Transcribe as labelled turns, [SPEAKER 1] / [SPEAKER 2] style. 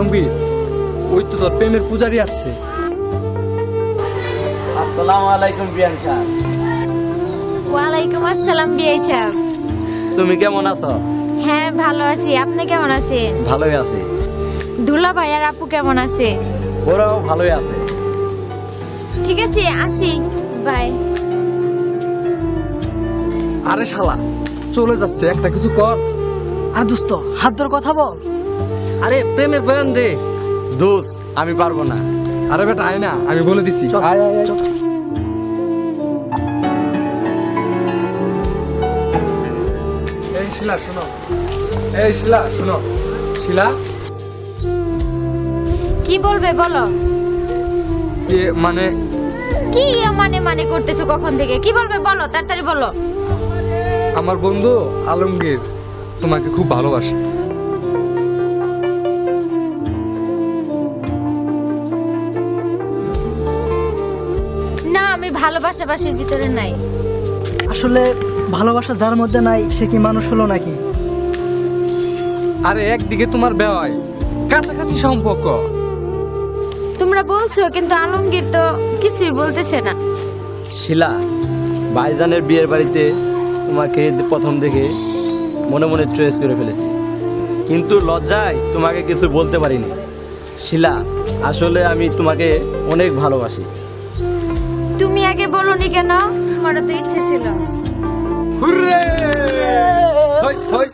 [SPEAKER 1] আলমগীর, ওই তো তোর প্রেমের পূজারি আছে।
[SPEAKER 2] আসসালামু আলাইকুম বিয়ান সাহেব।
[SPEAKER 3] ওয়ালাইকুম আসসালাম বিআই সাহেব।
[SPEAKER 2] তুমি কেমন আছো?
[SPEAKER 3] হ্যাঁ ভালো আছি, আপনি কেমন আছেন?
[SPEAKER 2] ভালোই আছি।
[SPEAKER 3] দুলা ভাই আর আপু কেমন আছে?
[SPEAKER 2] ওরাও ভালোই আছে।
[SPEAKER 3] ঠিক আছে আসি, বাই।
[SPEAKER 1] আরে শালা চলে যাচ্ছে, একটা কিছু কর।
[SPEAKER 4] আর দোস্ত হাত ধরে কথা বল।
[SPEAKER 2] আরে প্রেমের বয়ান দে। দোস্ত আমি পারবো না।
[SPEAKER 1] আরে বেটা আয় না, আমি বলে দিচ্ছি। এই শিলা শোনো, এই শিলা শোনো। শিলা
[SPEAKER 3] কি বলবে বলো।
[SPEAKER 1] মানে
[SPEAKER 3] কি মানে করতেছো কখন থেকে? কি বলবে বলো, তাড়াতাড়ি বলো।
[SPEAKER 1] আমার বন্ধু আলমগীর তোমাকে খুব ভালোবাসে।
[SPEAKER 3] না, আমি ভালোবাসাবাসির ভিতরে নাই।
[SPEAKER 4] আসলে ভালোবাসা যার মধ্যে নাই সে কি মানুষ হলো নাকি?
[SPEAKER 1] আরে একদিকে তোমার বেওয়াই, কাছাকাছি সম্পর্ক।
[SPEAKER 3] তোমরা বলছো কিন্তু আলমগীর তো কিছুই বলতেছে না।
[SPEAKER 2] শিলা, ভাইজানের বিয়ের বাড়িতে তোমাকে প্রথম দেখে মনে মনে চয়েস করে ফেলেছি, কিন্তু লজ্জায় তোমাকে কিছু বলতে পারিনি। শিলা, আসলে আমি তোমাকে অনেক ভালোবাসি।
[SPEAKER 3] তুমি আগে বলোনি কেন? আমারও তো ইচ্ছে ছিল।
[SPEAKER 1] হুররে! হই হই